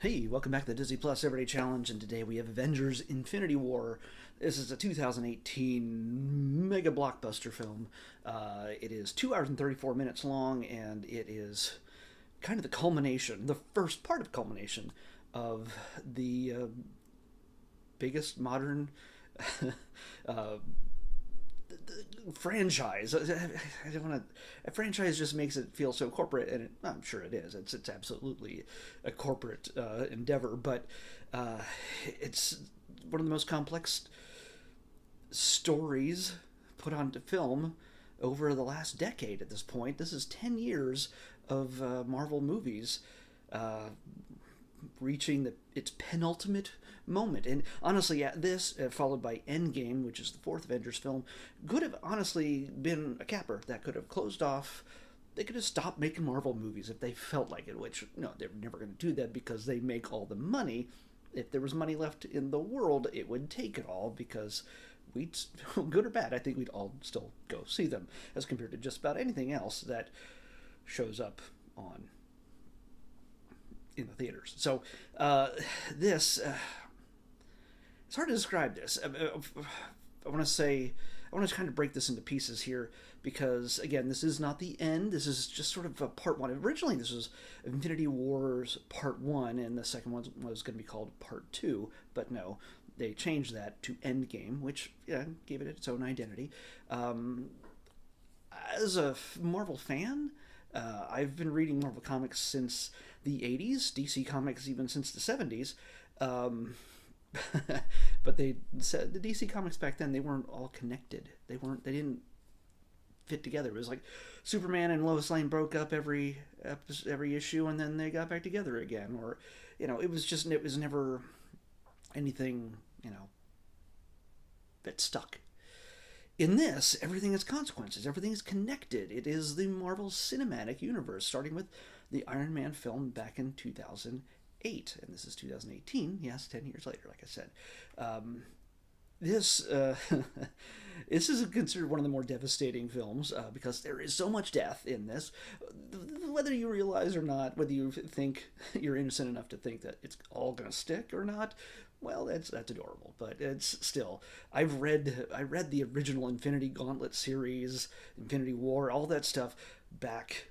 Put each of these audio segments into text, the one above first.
Hey, welcome back to the Disney Plus Everyday Challenge, and today we have Avengers Infinity War. This is a 2018 mega blockbuster film. It is 2 hours and 34 minutes long, and it is kind of the culmination, the first part of culmination of the biggest modern uh, franchise. I don't want to. A franchise just makes it feel so corporate, and I'm sure it is. It's absolutely a corporate endeavor, but it's one of the most complex stories put onto film over the last decade. At this point, this is 10 years of Marvel movies. Uh, Reaching its penultimate moment. And honestly, yeah, this, followed by Endgame, which is the fourth Avengers film, could have honestly been a capper that could have closed off. They could have stopped making Marvel movies if they felt like it, which, no, they're never going to do that because they make all the money. If there was money left in the world, it would take it all because we'd, good or bad, I think we'd all still go see them as compared to just about anything else that shows up on in the theaters. So this it's hard to describe this. I want to say I want to kind of break this into pieces here because again, this is not the end. This is just sort of a part one. Originally, this was Infinity Wars Part One, and the second one was going to be called Part Two. But no, they changed that to Endgame, which gave it its own identity. As a Marvel fan, I've been reading Marvel comics since the 80s, DC Comics even since the 70s. Um, but they said the DC Comics back then, they weren't all connected. They didn't fit together. It was like Superman and Lois Lane broke up every issue and then they got back together again. Or, it was never anything, that stuck. In this, everything has consequences. Everything is connected. It is the Marvel Cinematic Universe, starting with the Iron Man film back in 2008. And this is 2018. Yes, 10 years later, like I said. This this is considered one of the more devastating films because there is so much death in this. Whether you realize or not, whether you think you're innocent enough to think that it's all going to stick or not, well, that's adorable. But it's still, I read the original Infinity Gauntlet series, Infinity War, all that stuff back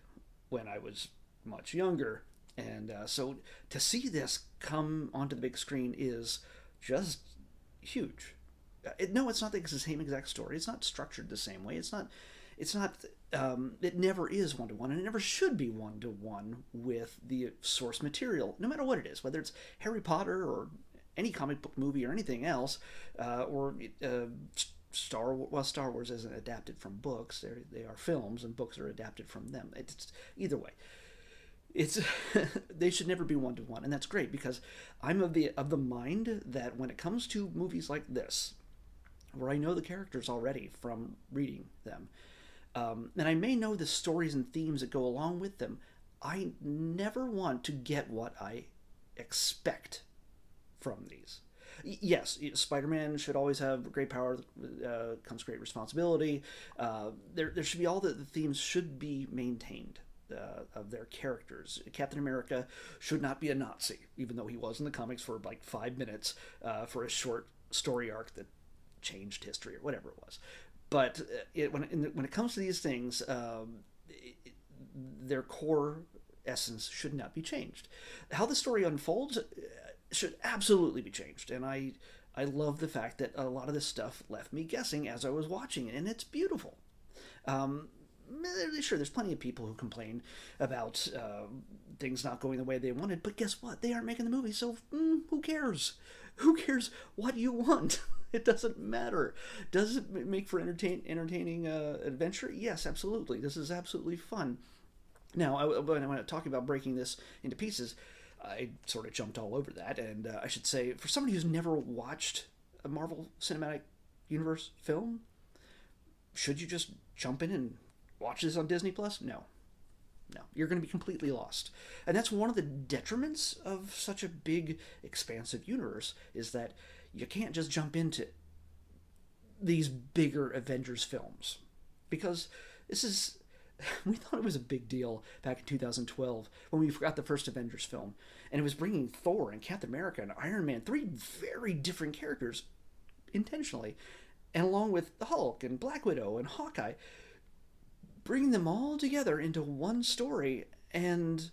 when I was much younger, and so to see this come onto the big screen is just huge. No, it's not the same exact story. It's not structured the same way. It's not. It's not. It never is one to one, and it never should be one to one with the source material, no matter what it is, whether it's Harry Potter or any comic book movie or anything else, or Star Wars isn't adapted from books. They are films, and books are adapted from them. It's either way. It's they should never be one to one, and that's great because I'm of the mind that when it comes to movies like this, where I know the characters already from reading them, and I may know the stories and themes that go along with them, I never want to get what I expect from these. Yes, Spider-Man should always have great power, comes great responsibility. There should be all the themes should be maintained of their characters. Captain America should not be a Nazi, even though he was in the comics for like 5 minutes for a short story arc that changed history or whatever it was. But when it comes to these things, their core essence should not be changed. How the story unfolds should absolutely be changed, and I love the fact that a lot of this stuff left me guessing as I was watching it, and it's beautiful. Um, sure, there's plenty of people who complain about things not going the way they wanted, but guess what? They aren't making the movie, so who cares? Who cares what you want? It doesn't matter. Does it make for entertaining adventure? Yes, absolutely. This is absolutely fun. Now, when I'm talking about breaking this into pieces, I sort of jumped all over that, and I should say, for somebody who's never watched a Marvel Cinematic Universe film, should you just jump in and watch this on Disney Plus? No. No. You're going to be completely lost. And that's one of the detriments of such a big, expansive universe, is that you can't just jump into these bigger Avengers films. Because this is we thought it was a big deal back in 2012 when we got the first Avengers film, and it was bringing Thor and Captain America and Iron Man, three very different characters, intentionally, and along with the Hulk and Black Widow and Hawkeye, bringing them all together into one story, and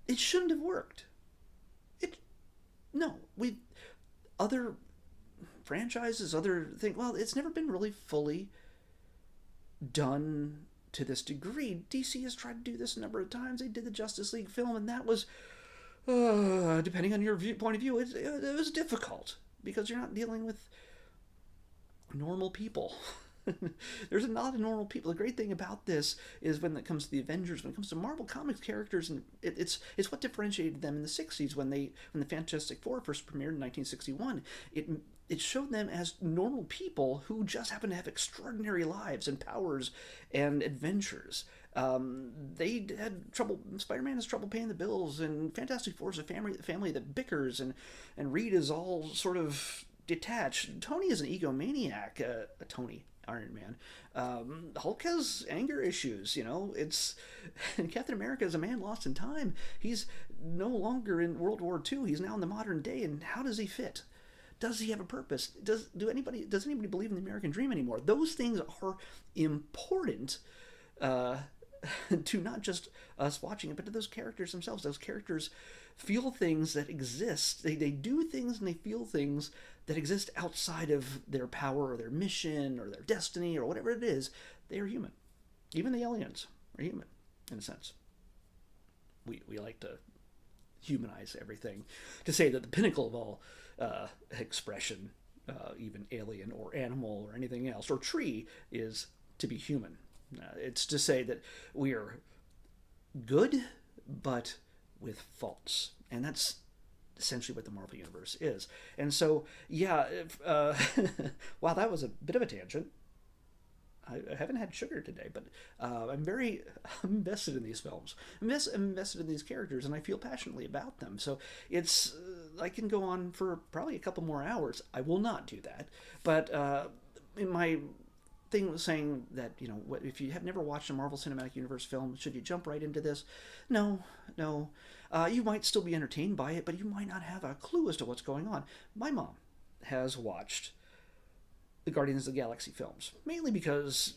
it shouldn't have worked. It no, we other franchises, other things. Well, it's never been really fully done to this degree. DC has tried to do this a number of times. They did the Justice League film, and that was, depending on your point of view, it was difficult because you're not dealing with normal people. There's a lot of normal people. The great thing about this is when it comes to the Avengers, when it comes to Marvel Comics characters, and it's what differentiated them in the '60s when the Fantastic Four first premiered in 1961. It showed them as normal people who just happen to have extraordinary lives and powers and adventures. They had trouble. Spider-Man has trouble paying the bills, and Fantastic Four is a family that bickers, and Reed is all sort of detached. Tony is an egomaniac. Tony, Iron Man. Hulk has anger issues. It's Captain America is a man lost in time. He's no longer in World War II. He's now in the modern day. And how does he fit? Does he have a purpose? Does anybody believe in the American dream anymore? Those things are important to not just us watching it, but to those characters themselves. Those characters feel things that exist. They do things and they feel things that exist outside of their power or their mission or their destiny or whatever it is. They are human. Even the aliens are human, in a sense. We like to humanize everything, to say that the pinnacle of all expression, even alien or animal or anything else, or tree, is to be human. It's to say that we are good, but with faults. And that's essentially what the Marvel Universe is. And so, yeah, wow, that was a bit of a tangent. I haven't had sugar today, but I'm invested in these films. I'm invested in these characters, and I feel passionately about them. So it's I can go on for probably a couple more hours. I will not do that. But in my thing was saying that, if you have never watched a Marvel Cinematic Universe film, should you jump right into this? No. You might still be entertained by it, but you might not have a clue as to what's going on. My mom has watched the Guardians of the Galaxy films, mainly because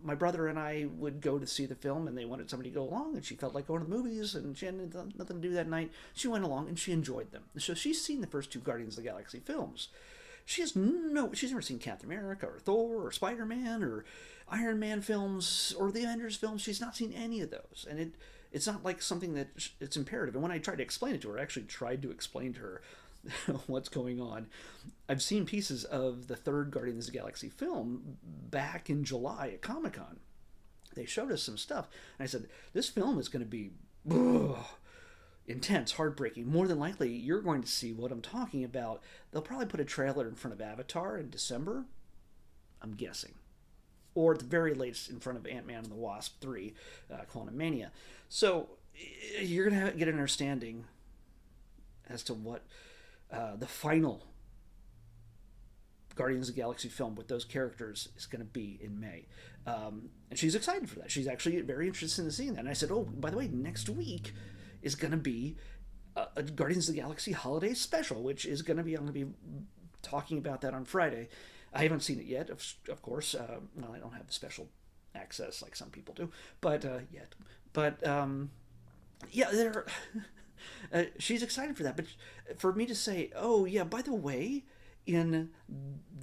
my brother and I would go to see the film, and they wanted somebody to go along, and she felt like going to the movies, and she had nothing to do that night. She went along, and she enjoyed them. So she's seen the first two Guardians of the Galaxy films. She's never seen Captain America or Thor or Spider-Man or Iron Man films or the Avengers films. She's not seen any of those, and it's not like something that it's imperative. And when I tried to explain it to her, I actually tried to explain to her what's going on. I've seen pieces of the third Guardians of the Galaxy film back in July at Comic-Con. They showed us some stuff, and I said, this film is going to be intense, heartbreaking. More than likely, you're going to see what I'm talking about. They'll probably put a trailer in front of Avatar in December, I'm guessing. Or at the very latest in front of Ant-Man and the Wasp 3, Quantumania. So you're going to get an understanding as to what the final Guardians of the Galaxy film with those characters is going to be in May. And she's excited for that. She's actually very interested in seeing that. And I said, oh, by the way, next week is going to be a Guardians of the Galaxy holiday special, which is I'm going to be talking about that on Friday. I haven't seen it yet, of course. Well, I don't have the special access like some people do, but yet. But yeah, she's excited for that. But for me to say, oh yeah, by the way, in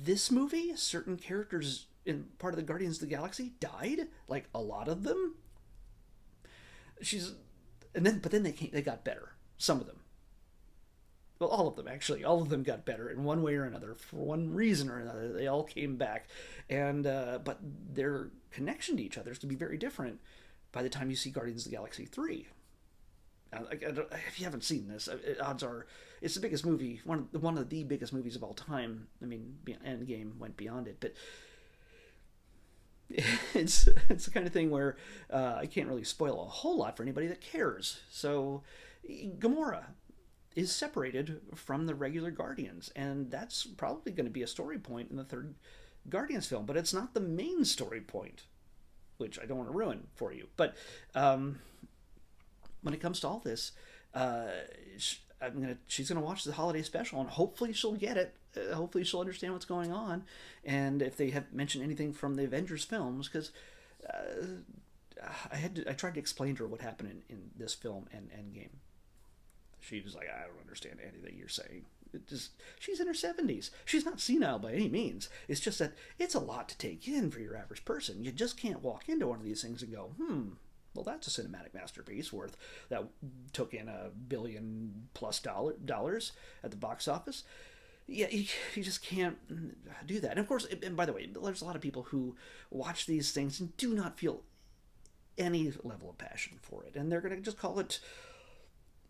this movie, certain characters in part of the Guardians of the Galaxy died, like a lot of them. But then they got better. Some of them. Well, all of them, actually. All of them got better in one way or another. For one reason or another, they all came back. And but their connection to each other is going to be very different by the time you see Guardians of the Galaxy 3. If you haven't seen this, odds are it's the biggest movie, one of the biggest movies of all time. I mean, Endgame went beyond it, but it's the kind of thing where I can't really spoil a whole lot for anybody that cares. So Gamora is separated from the regular Guardians, and that's probably going to be a story point in the third Guardians film, but it's not the main story point. which I don't want to ruin for you. But um, when it comes to all this, uh, she's gonna watch the holiday special, and hopefully she'll get it. Hopefully she'll understand what's going on, and if they have mentioned anything from the Avengers films, because I tried to explain to her what happened in this film and Endgame. She was like, I don't understand anything you're saying. It just, she's in her 70s. She's not senile by any means. It's just that it's a lot to take in for your average person. You just can't walk into one of these things and go, well, that's a cinematic masterpiece worth that took in $1 billion+ at the box office. Yeah, you just can't do that. And of course, and by the way, there's a lot of people who watch these things and do not feel any level of passion for it, and they're going to just call it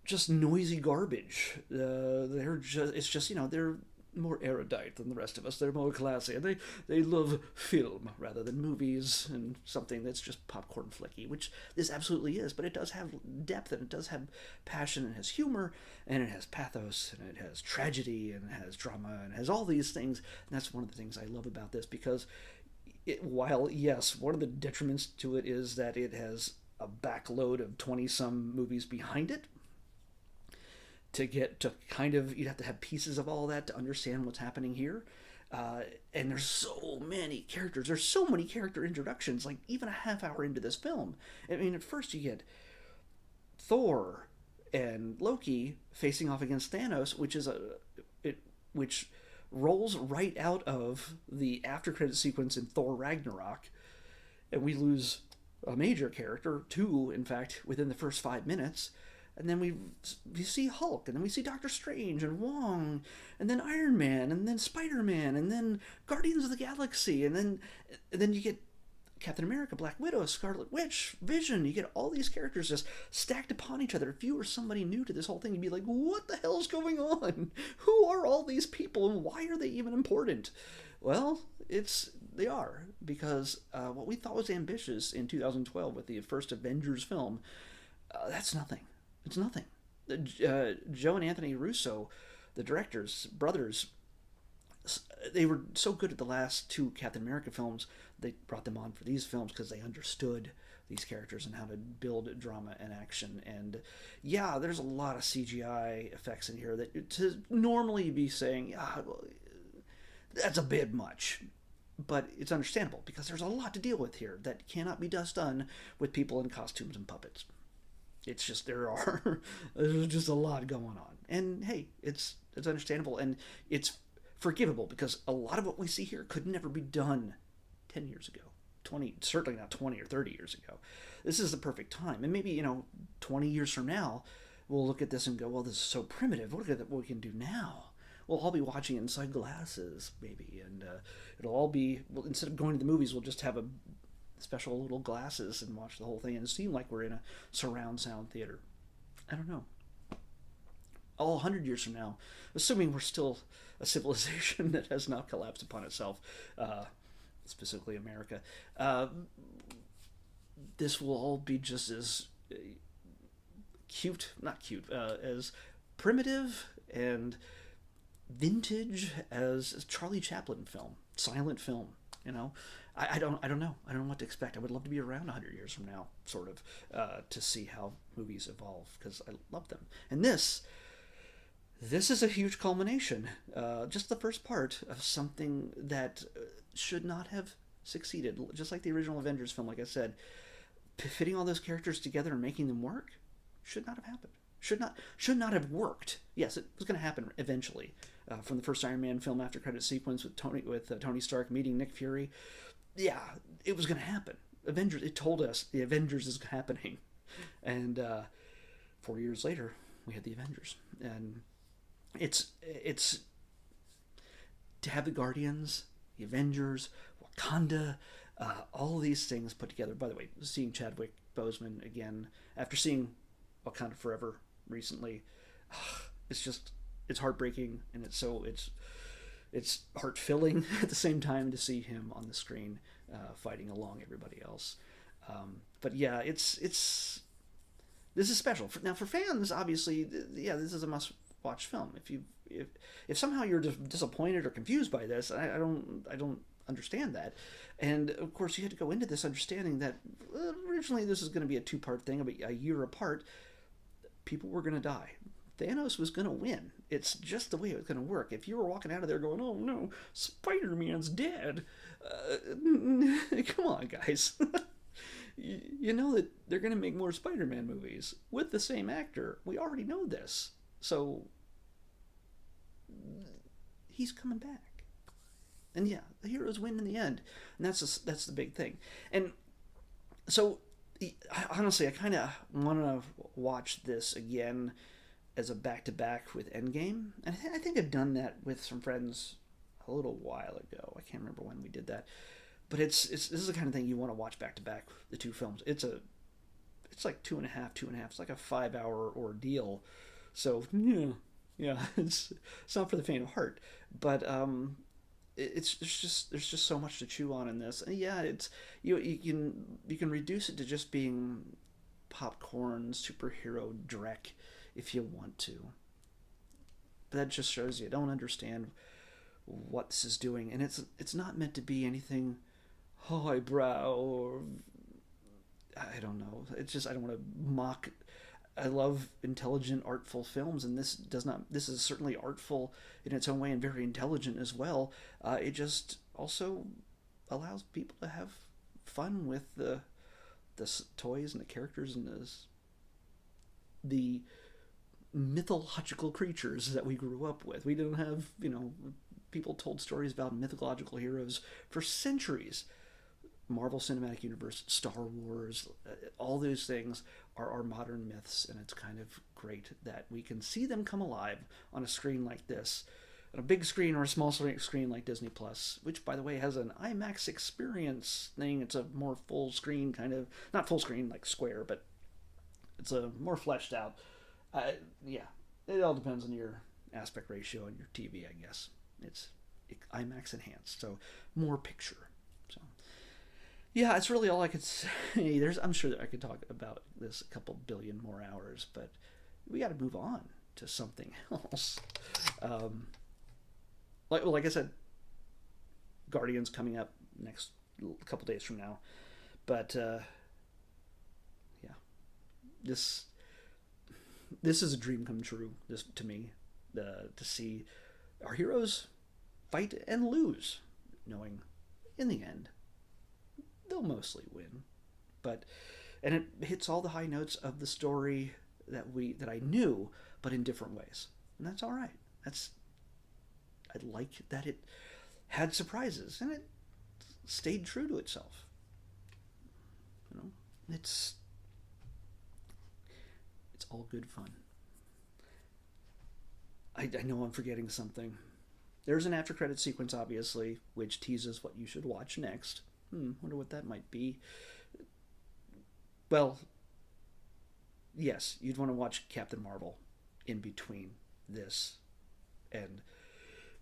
just noisy garbage. They're just, it's just, they're more erudite than the rest of us. They're more classy, and they love film rather than movies and something that's just popcorn flicky, which this absolutely is. But it does have depth, and it does have passion, and it has humor, and it has pathos, and it has tragedy, and it has drama, and it has all these things. And that's one of the things I love about this, because while yes, one of the detriments to it is that it has a backload of 20 some movies behind it, to get to kind of, you'd have to have pieces of all that to understand what's happening here. And there's so many characters. There's so many character introductions, like even a half hour into this film. I mean, at first you get Thor and Loki facing off against Thanos, which rolls right out of the after credit sequence in Thor Ragnarok, and we lose a major character, two in fact, within the first 5 minutes. And then we see Hulk, and then we see Doctor Strange and Wong, and then Iron Man, and then Spider-Man, and then Guardians of the Galaxy, and then you get Captain America, Black Widow, Scarlet Witch, Vision. You get all these characters just stacked upon each other. If you were somebody new to this whole thing, you'd be like, what the hell's going on? Who are all these people, and why are they even important? Well, they are, because what we thought was ambitious in 2012 with the first Avengers film, that's nothing. It's nothing. Joe and Anthony Russo, the directors, brothers, they were so good at the last two Captain America films, they brought them on for these films because they understood these characters and how to build drama and action. And yeah, there's a lot of CGI effects in here that to normally be saying, well, that's a bit much. But it's understandable because there's a lot to deal with here that cannot be just done with people in costumes and puppets. It's just there's just a lot going on, and hey, it's understandable, and it's forgivable, because a lot of what we see here could never be done 10 years ago, 20, certainly not 20 or 30 years ago. This is the perfect time, and maybe 20 years from now we'll look at this and go, well, this is so primitive. Look at what we can do now. We'll all be watching inside glasses, maybe, and it'll all be, well, instead of going to the movies, we'll just have a special little glasses and watch the whole thing and seem like we're in a surround sound theater. I don't know. All 100 years from now, assuming we're still a civilization that has not collapsed upon itself, specifically America, this will all be just as as primitive and vintage as Charlie Chaplin film, silent film. I don't know. I don't know what to expect. I would love to be around 100 years from now, sort of, to see how movies evolve, because I love them. And this is a huge culmination, just the first part of something that should not have succeeded. Just like the original Avengers film, like I said, fitting all those characters together and making them work should not have happened. Should not have worked. Yes, it was going to happen eventually. From the first Iron Man film after credit sequence with Tony Stark meeting Nick Fury, yeah, it was going to happen. Avengers. It told us the Avengers is happening, and 4 years later we had the Avengers, and it's to have the Guardians, the Avengers, Wakanda, all these things put together. By the way, seeing Chadwick Boseman again after seeing Wakanda Forever recently, it's heartbreaking, and it's heart-filling at the same time to see him on the screen fighting along everybody else. But yeah, this is special. Now for fans, obviously, yeah, this is a must-watch film. If somehow you're disappointed or confused by this, I don't understand that. And of course, you had to go into this understanding that originally this is going to be a two-part thing, about a year apart. People were going to die. Thanos was going to win. It's just the way it was going to work. If you were walking out of there going, "Oh no, Spider-Man's dead," come on, guys. You know that they're going to make more Spider-Man movies with the same actor. We already know this. So he's coming back. And yeah, the heroes win in the end. And that's the big thing. And so, honestly, I kind of want to watch this again as a back-to-back with Endgame. And I think I've done that with some friends a little while ago. I can't remember when we did that. But this is the kind of thing you want to watch back-to-back, the two films. It's like two and a half. It's like a 5-hour ordeal. So, yeah, it's not for the faint of heart. But there's just so much to chew on in this. And yeah, it's you can reduce it to just being popcorn superhero dreck if you want to. But that just shows you don't understand what this is doing, and it's not meant to be anything highbrow or I don't know. It's just I don't want to mock. I love intelligent, artful films, and this does not. This is certainly artful in its own way and very intelligent as well. It just also allows people to have fun with the toys and the characters and the mythological creatures that we grew up with. We didn't have, people told stories about mythological heroes for centuries. Marvel Cinematic Universe, Star Wars, all those things are our modern myths, and it's kind of great that we can see them come alive on a screen like this, on a big screen or a small screen like Disney Plus, which, by the way, has an IMAX experience thing. It's a more full screen kind of, not full screen like square, but it's a more fleshed out. Yeah, it all depends on your aspect ratio and your TV, I guess. It's IMAX enhanced, so more picture. So yeah, that's really all I could say. I'm sure that I could talk about this a couple billion more hours, but we got to move on to something else. Like I said, Guardians coming up next couple days from now, but yeah, this is a dream come true. This to me, to see our heroes fight and lose, knowing in the end they'll mostly win, and it hits all the high notes of the story that I knew, but in different ways, and that's all right. I like that it had surprises and it stayed true to itself. It's all good fun. I know I'm forgetting something. There's an after credit sequence, obviously, which teases what you should watch next. Wonder what that might be. Well, yes, you'd want to watch Captain Marvel in between this and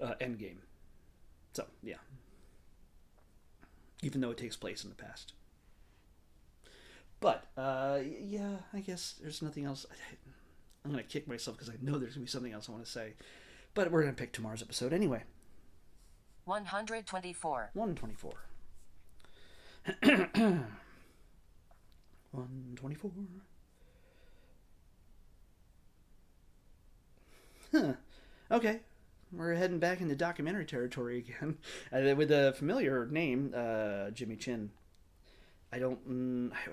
Endgame. So, yeah. Even though it takes place in the past. But, yeah, I guess there's nothing else. I'm going to kick myself because I know there's going to be something else I want to say. But we're going to pick tomorrow's episode anyway. 124. 124. 124. Huh. Okay. We're heading back into documentary territory again. With a familiar name, Jimmy Chin. I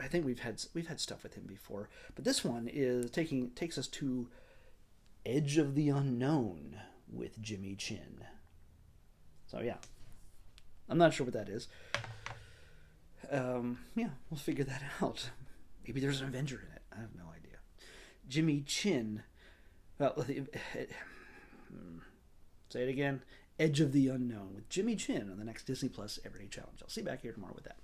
think we've had stuff with him before, but this one takes us to Edge of the Unknown with Jimmy Chin. So yeah, I'm not sure what that is. Yeah, we'll figure that out. Maybe there's an Avenger in it. I have no idea. Jimmy Chin. Well, say it again. Edge of the Unknown with Jimmy Chin on the next Disney Plus Everyday Challenge. I'll see you back here tomorrow with that.